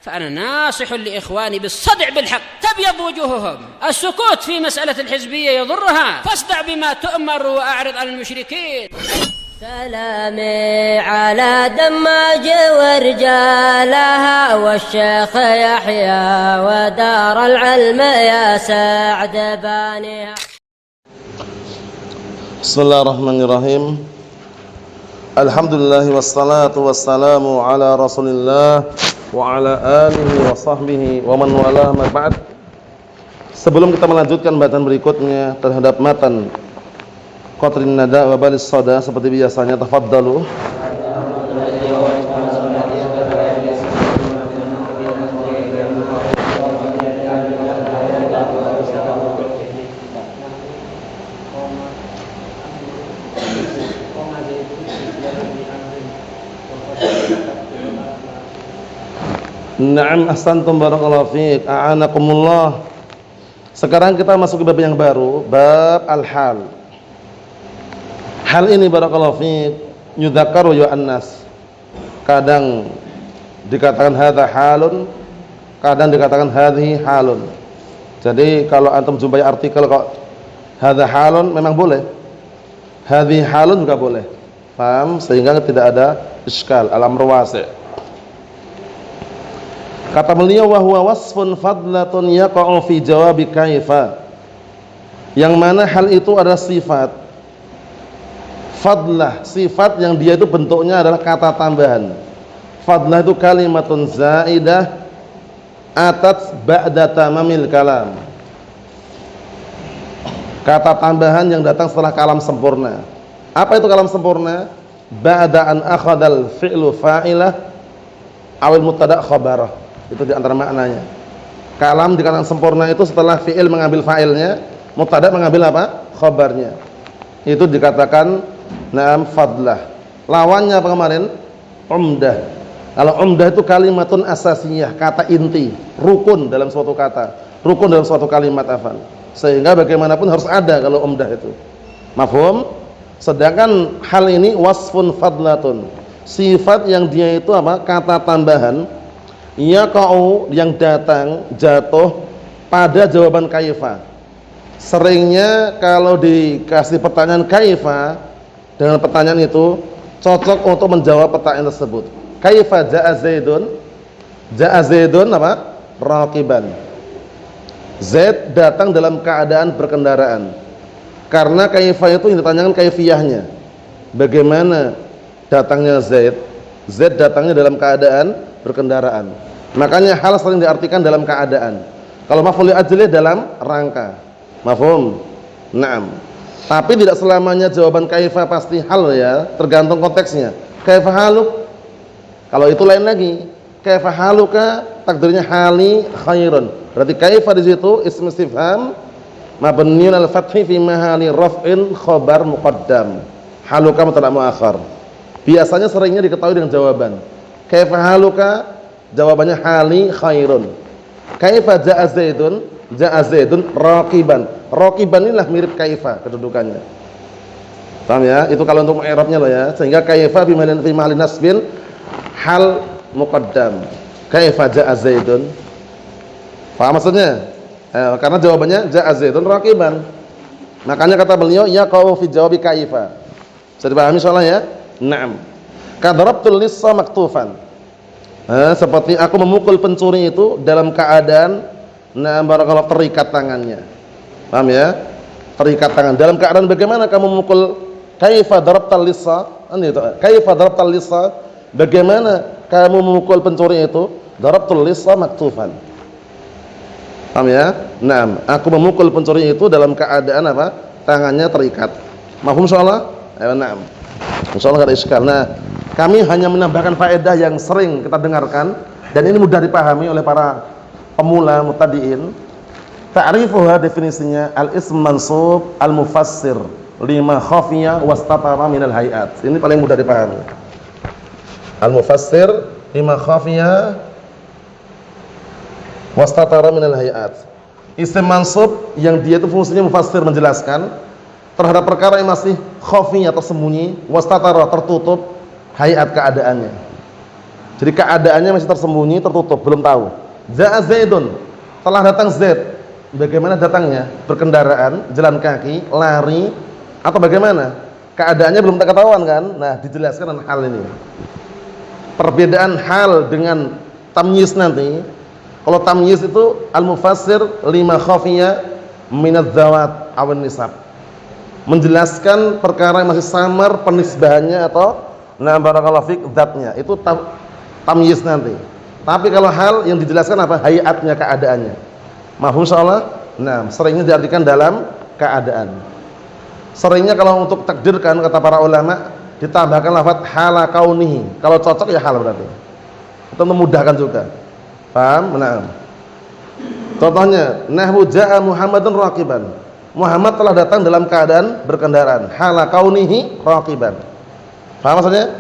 فأنا ناصح لإخواني بالصدع بالحق تبيض وجوههم. السكوت في مسألة الحزبية يضرها، فاصدع بما تؤمر وأعرض عن المشركين. سلامي على دماج ورجالها والشيخ يحيى ودار العلم يا سعد بانيها. Bismillahirrahmanirrahim. Alhamdulillah wassalatu wassalamu ala Rasulillah wa ala alihi wa sahbihi wa man wala ma ba'd. Sebelum kita melanjutkan bacaan berikutnya terhadap matan Qatrin Nada wa Balis Sada, seperti biasanya tafaddalu. Na'am, ahsantum, barakallahu fiik, a'anakumullah. Sekarang kita masuk ke bab yang baru, bab al-hal. Hal ini barakallahu fiik yudhakaru yu'annas. Kadang dikatakan hadza halun, kadang dikatakan hadhihi halun. Jadi kalau antum jumpai artikel kok hadza halun memang boleh, hadhihi halun juga boleh. Paham? Sehingga tidak ada iskal, al-amru wasi'. Kata beliau, wa huwa wasfun fadlatun yaqa'u fi jawabi kaifa. Yang mana hal itu adalah sifat fadlah, sifat yang dia itu bentuknya adalah kata tambahan. Fadlah itu kalimatun zaidah atat ba'da tamamil kalam. Kata tambahan yang datang setelah kalam sempurna. Apa itu kalam sempurna? Ba'da an akhadal fi'lu fa'ilah awil mubtada' khabarah. Itu di antara maknanya. Kalam dikatakan sempurna itu setelah fi'il mengambil fa'ilnya, mubtada mengambil apa? Khabarnya. Itu dikatakan na'am fadlah. Lawannya apa kemarin? Umdah. Kalau umdah itu kalimatun asasiyah, kata inti, rukun dalam suatu kata, rukun dalam suatu kalimat afan. Sehingga bagaimanapun harus ada kalau umdah itu. Mafhum? Sedangkan hal ini wasfun fadlatun. Sifat yang dia itu apa? Kata tambahan yaqa'u yang datang jatuh pada jawaban kaifa. Seringnya kalau dikasih pertanyaan kaifa, dengan pertanyaan itu cocok untuk menjawab pertanyaan tersebut. Kaifa ja'a Zaidun? Ja'a Zaidun apa? Raqiban. Zaid datang dalam keadaan berkendaraan. Karena kaifa itu yang ditanyakan kaifiyahnya. Bagaimana datangnya Zaid? Zaid datangnya dalam keadaan berkendaraan. Makanya hal sering diartikan dalam keadaan. Kalau maf'ul ajli dalam rangka. Mafhum? Naam. Tapi tidak selamanya jawaban kaifa pasti hal ya, tergantung konteksnya. Kaifa haluk? Kalau itu lain lagi. Kaifa haluka takdirnya hali khairun. Berarti kaifa di situ ism istifham mabniun al-fathi fi mahali raf'in khabar muqaddam. Haluka mubtada' muakhar. Biasanya seringnya diketahui dengan jawaban. Kaifa haluka? Jawabannya hali khairun. Kaifa ja'a Zaidun? Ja'a Zaidun raqiban. Raqiban inilah mirip kaifa kedudukannya. Paham ya? Itu kalau untuk i'rabnya loh ya. Sehingga kaifa fi mahali nasbin hal muqaddam. Kaifa ja'a Zaidun? Paham maksudnya? Karena jawabannya ja'a Zaidun raqiban. Makanya kata beliau yaqa'u fi jawabi kaifa. Bisa dipahami insyaallah ya? Naam. Kadarabtul lissa maktufan. Seperti aku memukul pencuri itu dalam keadaan barakallahu terikat tangannya. Paham ya? Terikat tangan. Dalam keadaan bagaimana kamu memukul? Kaifa darabtal lissa? Kaifa darabtal lissa? Bagaimana kamu memukul pencuri itu? Darabtul lissa maktufan. Paham ya? Naam, aku memukul pencuri itu dalam keadaan apa? Tangannya terikat. Mafhum insyaallah? Ayo naam. Insyaallah enggak ada iskal. Nah, kami hanya menambahkan faedah yang sering kita dengarkan dan ini mudah dipahami oleh para pemula mubtadi'in. Ta'rifuha definisinya al-ism mansub al-mufassir lima khafiya wastatara minal hayat. Ini paling mudah dipahami. Al-mufassir lima khafiya wastatara minal hayat. Isim mansub yang dia itu fungsinya mufassir, menjelaskan terhadap perkara yang masih khafiyah, tersembunyi, wastatara, tertutup, hayat keadaannya. Jadi keadaannya masih tersembunyi, tertutup, belum tahu. Ja'a Zaidun, telah datang Zaid. Bagaimana datangnya? Berkendaraan, jalan kaki, lari, atau bagaimana? Keadaannya belum tak ketahuan kan? Nah, dijelaskan tentang hal ini. Perbedaan hal dengan tamyiz nanti. Kalau tamyiz itu al-mufassir lima khafiya minadz zawat awan nisab. Menjelaskan perkara yang masih samar penisbahannya atau barakallahu fik zatnya. Itu tamyiz nanti. Tapi kalau hal yang dijelaskan apa? Hayatnya, keadaannya. Mafhum insyaallah? Nah, seringnya diartikan dalam keadaan. Seringnya kalau untuk takdirkan kata para ulama ditambahkan lafaz hala kaunihi. Kalau cocok ya hal berarti. Itu memudahkan juga. Paham? Nah. Contohnya, nahwu jaa Muhammadun raqiban. Muhammad telah datang dalam keadaan berkendaraan. Hala kaunihi raqiban. Paham maksudnya?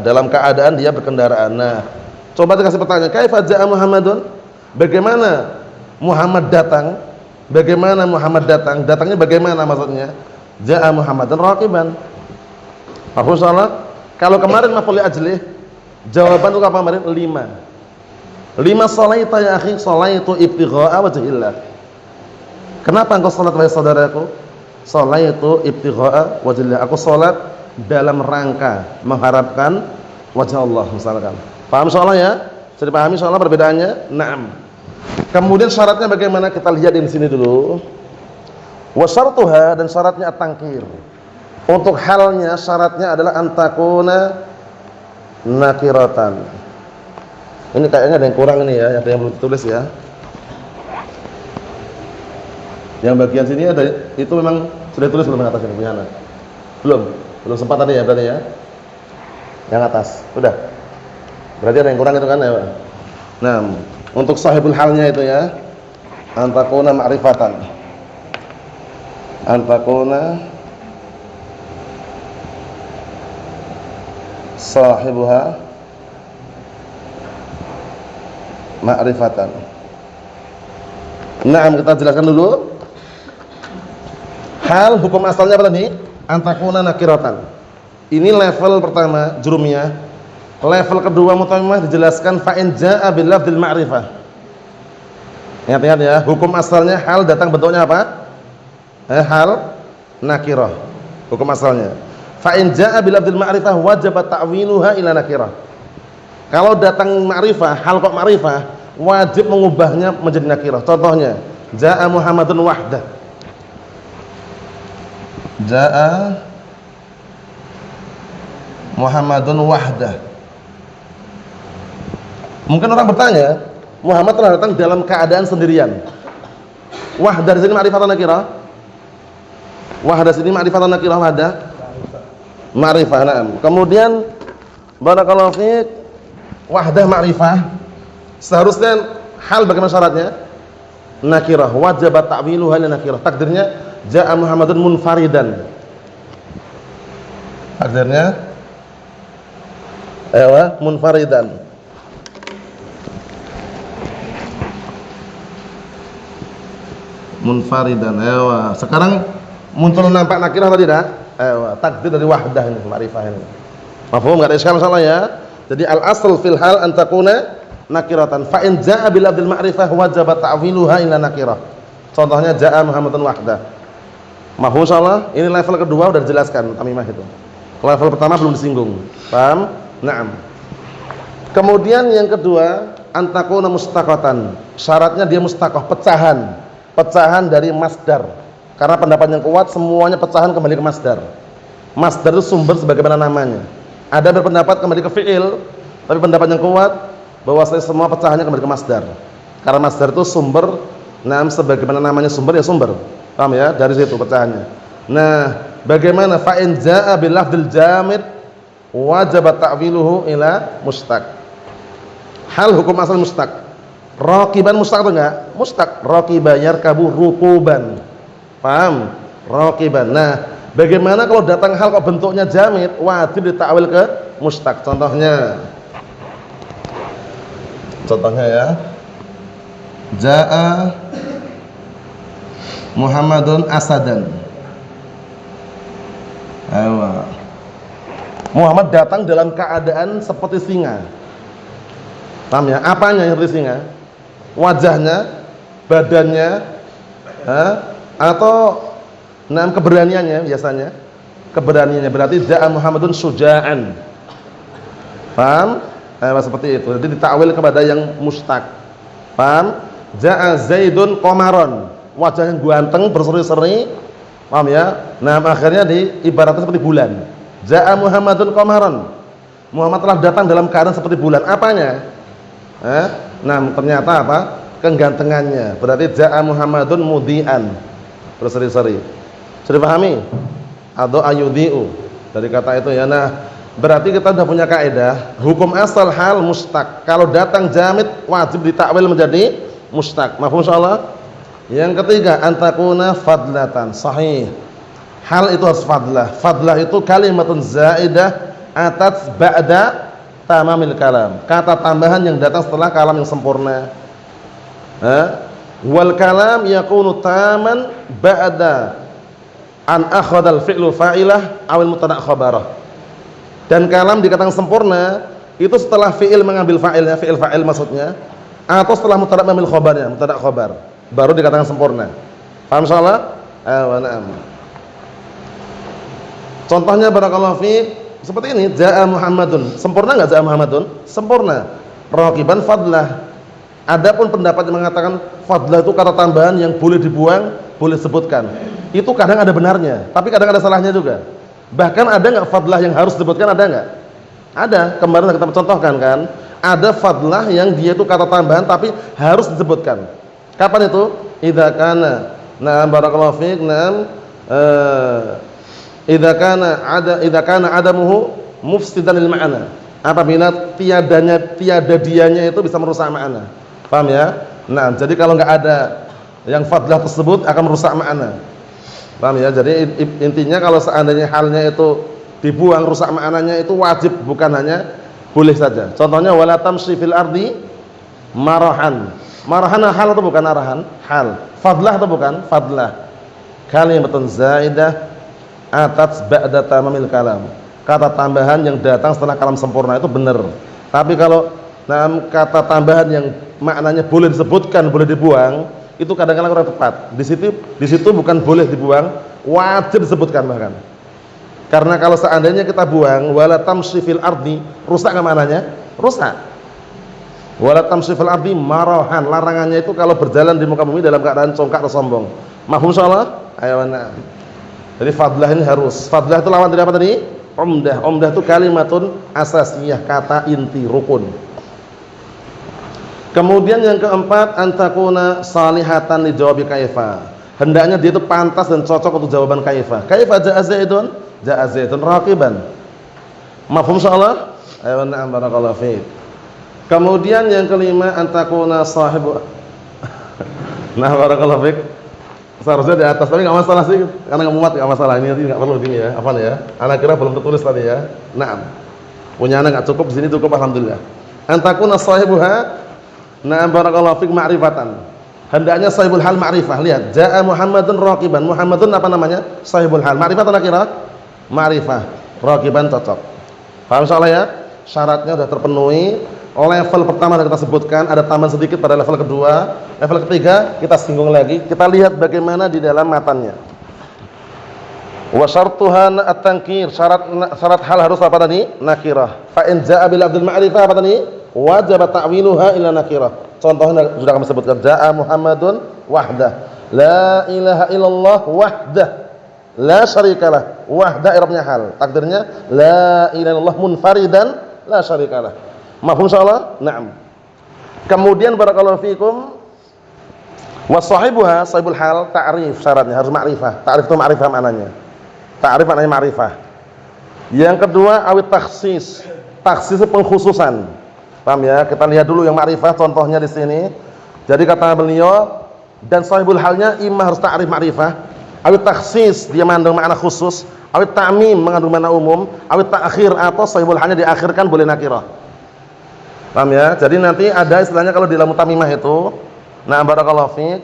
Dalam keadaan dia berkendaraan. Nah, coba dikasih pertanyaan, kaifa jaa Muhammadun? Bagaimana Muhammad datang? Bagaimana Muhammad datang? Datangnya bagaimana maksudnya? Jaa Muhammadun raqiban. Paham insyaallah? Kalau kemarin maf'ul li ajlih, jawaban untuk apa kemarin? 5 shalaita ya akhi, shalaitu ibtigha'a wajhillah. Kenapa engkau salat wahai saudaraku? Shalaitu ibtigha'a wajhillah. Aku salat dalam rangka mengharapkan wajah Allah misalkan. Paham insyaallah ya? Bisa dipahami insyaallah perbedaannya? Naam. Kemudian syaratnya bagaimana? Kita lihat di sini dulu. Wa syartuha, dan syaratnya at-tangkir. Untuk halnya syaratnya adalah antakuna nakiratan. Ini kayaknya ada yang kurang ini ya, ada yang belum ditulis ya. Yang bagian sini ada, itu memang sudah ditulis belum yang atas ini punya anak? Belum sempat tadi ya berarti ya. Yang atas, udah. Berarti ada yang kurang itu kan ya, Pak? Nah, untuk sahibul halnya itu ya, antakuna ma'rifatan. Antakuna sahibuha ma'rifatan. Nah, kita jelaskan dulu. Hal hukum asalnya apa tadi? Antakuna nakiratan. Ini level pertama jurumiyah. Level kedua mutammimah dijelaskan fa in jaa bil lafdzil ma'rifah. Ingat-ingat ya, hukum asalnya hal datang bentuknya apa? Hal nakirah. Hukum asalnya. Fa in jaa bil lafdzil ma'rifah wajib ta'wiluha ila nakirah. Kalau datang ma'rifah, hal kok ma'rifah, wajib mengubahnya menjadi nakirah. Contohnya, jaa Muhammadun wahdah. Jaa Muhammadun wahdah. Mungkin orang bertanya, Muhammad telah datang dalam keadaan sendirian. Wahdah di sini ma'rifah atau nakirah? Wahdah sini ma'rifah atau nakirah? Wahdah ma'rifah. Na'am. Kemudian barakallahu fiik, wahdah ma'rifah. Seharusnya hal bagaimana syaratnya? Nakirah, wajib ta'wiluha li nakirah. Takdirnya jaa Muhammadun munfaridan. Takdirnya munfaridan. Munfaridan. Sekarang muncul nampak nakirah atau tidak? Takdir dari wahdah ini, ma'rifah ini. Mafhum enggak ada iskal masalah ya? Jadi al-asl fil hal an takuna nakiratan. Fa in jaa bil lafdzil ma'rifah wajib ta'wiluha ila nakirah. Contohnya jaa Muhammadun wahdah. Mafhum insyaallah? Ini level kedua sudah dijelaskan tamimah itu. Level pertama belum disinggung. Paham? Naam. Kemudian yang kedua, an takuna mustaqatan. Syaratnya dia mustaqah, pecahan. Pecahan dari masdar. Karena pendapat yang kuat semuanya pecahan kembali ke masdar. Masdar itu sumber sebagaimana namanya. Ada berpendapat kembali ke fi'il, tapi pendapat yang kuat bahwasanya semua pecahannya kembali ke masdar. Karena masdar itu sumber, sebagaimana namanya sumber ya sumber. Paham ya? Dari situ pecahannya. Nah, bagaimana fa in jaa bil lafdzil jamid wajib ta'wiluhu ila mustaq. Hal hukum asal mustaq. Raqiban mustaq atau enggak? Mustaq. Raqiba yarkabu rukuban. Paham? Raqiban. Nah, bagaimana kalau datang hal kok bentuknya jamid, wajib ditakwil ke mustaq. Contohnya ya. Jaa Muhammadun asadan. Muhammad datang dalam keadaan seperti singa. Paham ya? Apanya yang seperti singa? Wajahnya, badannya, atau keberaniannya biasanya. Keberaniannya berarti ja'a Muhammadun syuja'an. Paham? Seperti itu. Jadi ditakwil kepada yang mustaq. Paham? Ja'a Zaidun qamaron. Wajahnya ganteng, berseri-seri. Paham ya? Nah, akhirnya diibaratkan seperti bulan. Ja'a Muhammadun qamaron. Muhammad telah datang dalam keadaan seperti bulan. Apanya? Nah, ternyata apa? Kegantengannya. Berarti ja'a Muhammadun mudhi'an. Berseri-seri. Sudah pahami? Atau ayudhi'u. Dari kata itu ya. Nah, berarti kita sudah punya kaidah, hukum asal hal mustaq. Kalau datang jamid wajib ditakwil menjadi mustaq. Mafhum insyaallah? Yang ketiga, antakuna fadlatan. Sahih. Hal itu harus fadlah. Fadlah itu kalimatun zaidah atat ba'da tamamil kalam. Kata tambahan yang datang setelah kalam yang sempurna. Wal kalam yakunu taman ba'da an akhadal fi'lu fa'ilah awil mubtada' khabarah. Dan kalam dikatakan sempurna itu setelah fi'il mengambil fa'ilnya, fi'il fa'il maksudnya, atau setelah mubtada' mengambil khabarnya, mubtada' khabar, baru dikatakan sempurna. Paham insyaallah? Na'am. Contohnya barakallahu fi seperti ini, ja'a Muhammadun. Sempurna enggak ja'a Muhammadun? Sempurna. Raqiban fadlah. Adapun pendapat yang mengatakan fadlah itu kata tambahan yang boleh dibuang, boleh sebutkan. Itu kadang ada benarnya, tapi kadang ada salahnya juga. Bahkan ada enggak fadlah yang harus disebutkan, ada enggak? Ada. Kemarin kita contohkan kan, ada fadlah yang dia itu kata tambahan tapi harus disebutkan. Kapan itu? Idza kana, na'am barakallahu fiik, na'am, idza kana adamuhu mufsidan lil ma'na. Apabila tiada dianya itu bisa merusak makna. Paham ya? Nah, jadi kalau enggak ada yang fadlah tersebut akan merusak makna. Paham ya? Jadi intinya kalau seandainya halnya itu dibuang, rusak maknanya, itu wajib, bukan hanya boleh saja. Contohnya wala tamshi fil ardi marahan. Marahan hal atau bukan arahan? Hal. Fadlah atau bukan? Fadlah. Kalimatun zaidah atat ba'da tamamil kalam. Kata tambahan yang datang setelah kalam sempurna itu benar. Tapi kalau kata tambahan yang maknanya boleh disebutkan, boleh dibuang, itu kadang-kadang kurang tepat. Di situ bukan boleh dibuang, wajib disebutkan bahkan. Karena kalau seandainya kita buang wala tamshi fil ardi, rusak enggak maknanya? Rusak. Wala tamshi fil ardi marahan, larangannya itu kalau berjalan di muka bumi dalam keadaan congkak atau sombong. Mafhum insyaallah? Ayo nah. Jadi fadlah ini harus. Fadlah itu lawan dari apa tadi? Umdah. Umdah itu kalimatun asasiyah, kata inti, rukun. Kemudian yang keempat, antakuna salihatan li jawabi kaifa. Hendaknya dia itu pantas dan cocok untuk jawaban kaifa. Kaifa ja'a Zaidun? Ja'a Zaidun raqiban. Mafhum insyaallah? Ayo na'am barakallahu fiik. Kemudian yang kelima, antakuna sahibu. Nah, barakallahu fiik. Seharusnya di atas, tapi enggak masalah sih, karena enggak muat, enggak masalah. Ini enggak perlu gini ya. Hafal ya. Anak kira belum tertulis tadi ya. Naam. Punya anak enggak cukup, di sini cukup alhamdulillah. Antakuna sahibuha, na'am barakallahu fiik, ma'rifatan. Hendaknya sahibul hal ma'rifah. Lihat, ja'a Muhammadun raqiban. Muhammadun apa namanya? Sahibul hal. Ma'rifah atau nakirah? Ma'rifah. Raqiban cocok. Paham insyaallah ya? Syaratnya sudah terpenuhi. Level pertama yang kita sebutkan, ada tambahan sedikit pada level kedua. Level ketiga kita singgung lagi. Kita lihat bagaimana di dalam matannya. Wa syartuha at-tankir. Syarat hal harus apa tadi? Nakirah. Fa in ja'a bil abdil ma'rifah apa tadi? Wajib ta'wiluha ila nakirah. Contohnya sudah kami sebutkan, ja'a Muhammadun wahdah. La ilaha illallah wahdah. La syarikalah. Wahdah i'rabnya hal. Takdirnya la ilaha illallah munfaridan la syarikalah. Mafhum insyaallah? Naam. Kemudian barakallahu fikum, wa sahibuha, sahibul hal, ta'rif syaratnya harus ma'rifah. Ta'rif itu ma'rifah maknanya. Ta'rif maknanya ma'rifah. Yang kedua awit takhsis. Takhsis itu pengkhususan. Paham ya? Kita lihat dulu yang ma'rifah contohnya di sini. Jadi kata beliau, dan sahibul halnya imma harus ta'rif ma'rifah, awit takhsis dia mengandung makna khusus, awit ta'mim mengandung makna umum, awit ta'khir atau sahibul halnya diakhirkan boleh nakirah. Paham ya? Jadi nanti ada istilahnya kalau di dalam mutamimah itu, nah barakallahu fiik,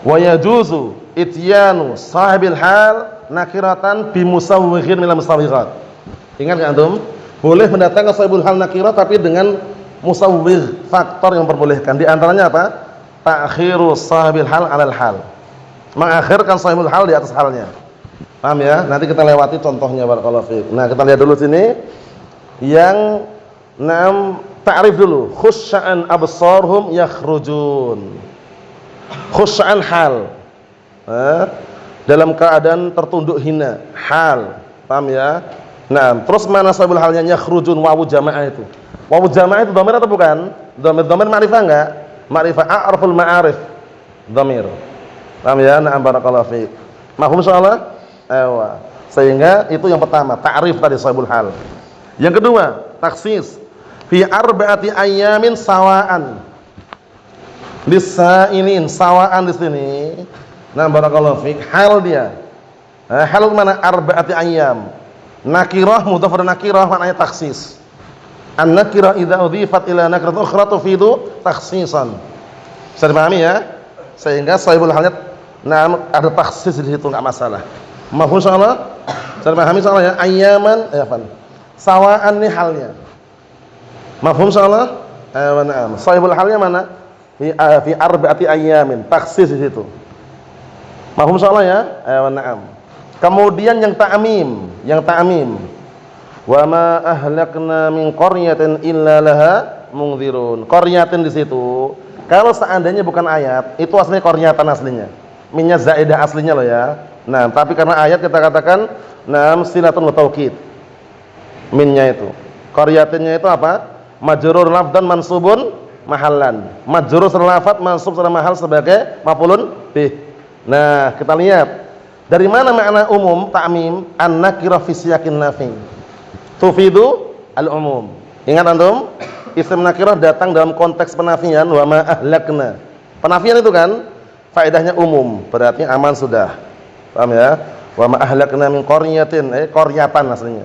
wa yajuzu ityanu sahibil hal nakiratan bi musawwighin min al-musawwighat. Ingat enggak antum? Boleh mendatangkan sahibul hal nakirah tapi dengan musawwigh, faktor yang memperbolehkan. Di antaranya apa? Ta'khiru sahibil hal 'alal hal. Mengakhirkan sahibul hal di atas halnya. Paham ya? Nanti kita lewati contohnya barakallahu fiik. Nah, kita lihat dulu sini yang ta'rif dulu. Khusya'an absarhum yakhrujun. Khusya'an hal. Dalam keadaan tertunduk hina, hal. Paham ya? Nah, terus mana sahibul halnya? Yakhrujun, wawu jamaah itu. Wawu jamaah itu dhamir atau bukan? Dhamir ma'rifah enggak? Ma'rifah, a'raful ma'arif. Dhamir. Paham ya? Na'am barakallahu fiik. Mafhum insyaallah? Ewa. Sehingga itu yang pertama, ta'rif tadi sahibul hal. Yang kedua, taksis. Fi arba'ati ayyamin sawa'an. Lisailin, sawa'an di sini. Na'am barakallahu fiik. Hal dia. Hal mana? Arba'ati ayyam. Nakirah mudhaf dan nakirah maknanya taksis. An-nakirah idza udhifat ila nakiratin ukhra tufidu takhsisan. Bisa dipahami ya? Sehingga sahibul halnya ada taksis di situ, enggak masalah. Mafhum insyaallah? Bisa dipahami insyaallah ya? Ayyaman sawa'an ni halnya. Mafhum insyaallah? Na'am. Sahibul halnya mana? Fi arba'ati ayyamin. Taksis di situ. Mafhum insyaallah ya? Na'am. Kemudian yang ta'mim. Wa ma ahlakna min qaryatin illa laha mungdzirun. Qaryatin di situ kalau seandainya bukan ayat, itu aslinya qaryatan aslinya. Minnya zaidah aslinya loh ya. Nah, tapi karena ayat kita katakan silatun wa taukid. Minnya itu. Qaryatinnya itu apa? Majrur lafdan mansubun mahallan. Majrur secara lafaz, mansub secara mahal sebagai maf'ulun bih. Nah, kita lihat dari mana makna umum ta'mim? An-nakirah fi siyaqin nafi. Tufidu al-umum. Ingat antum? Isim nakirah datang dalam konteks penafian, wa ma ahlakna. Penafian itu kan faedahnya umum, berarti aman sudah. Paham ya? Wa ma ahlakna min qaryatin, qaryatan aslinya.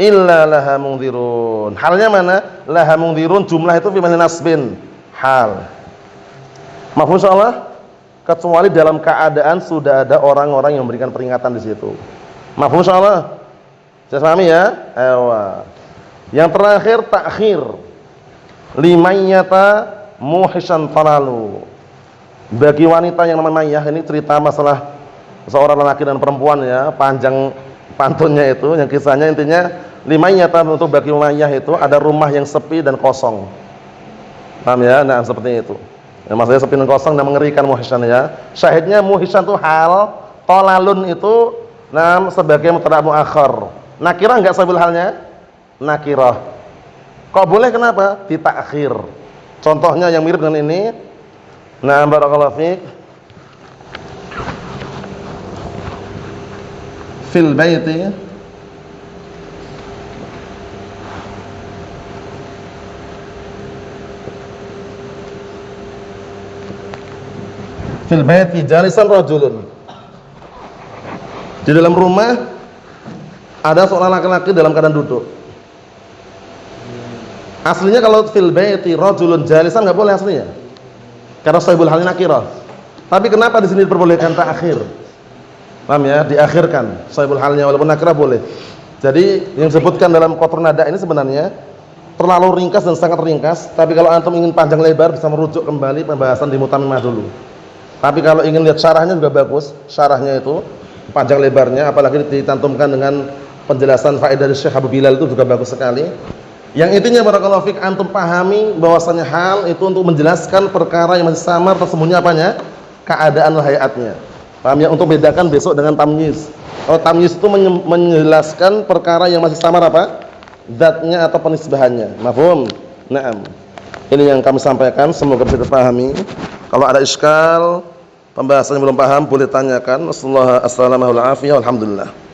Illa laha mungdzirun. Halnya mana? Laha mungdzirun, jumlah itu fi mahall nasbin. Hal. Mafhum insyaallah? Kecuali dalam keadaan sudah ada orang-orang yang memberikan peringatan di situ. Mafhum insyaallah? Saya pahami ya? Ewa. Yang terakhir takhir. Limayyata muhishan talalu. Bagi wanita yang namanya Mayyah, ini cerita masalah seorang lelaki dan perempuan ya, panjang pantunnya itu, yang kisahnya intinya limayyata untuk bagi Mayyah itu ada rumah yang sepi dan kosong. Paham ya? Nah, seperti itu. Ya, maksudnya sepi dan kosong dan mengerikan muhishan ya. Syahidnya muhishan itu hal, talalun itu sebagai mubtada' muakhar. Nakirah enggak sahibul halnya? Nakirah. Kok boleh kenapa? Ditakhir. Contohnya yang mirip dengan ini. Nah, barakallahu fiik. Fil baiti jalisan rajulun. Di dalam rumah ada seorang laki-laki dalam keadaan duduk. Aslinya kalau fil baiti rajulun jalisan enggak boleh aslinya. Karena sahibul halnya nakirah. Tapi kenapa di sini diperbolehkan ta'khir? Paham ya? Diakhirkan sahibul halnya walaupun nakirah boleh. Jadi yang disebutkan dalam qatrun nada ini sebenarnya terlalu ringkas dan sangat ringkas, tapi kalau antum ingin panjang lebar bisa merujuk kembali pembahasan di Mutammimah dulu. Tapi kalau ingin lihat syarahnya juga bagus, syarahnya itu panjang lebarnya apalagi ditantumkan dengan penjelasan faedah dari Syekh Abu Bilal itu juga bagus sekali. Yang intinya barakallahu fik antum pahami bahwasanya hal itu untuk menjelaskan perkara yang masih samar tersembunyi apanya? Keadaan hayatnya. Paham ya? Untuk bedakan besok dengan tamyiz. Kalau tamyiz itu menjelaskan perkara yang masih samar apa? Zatnya atau penisbahannya. Mafhum? Naam. Ini yang kami sampaikan, semoga bisa dipahami. Kalau ada iskal, pembahasan yang belum paham boleh tanyakan. Assalamualaikum warahmatullahi wabarakatuh. Alhamdulillah.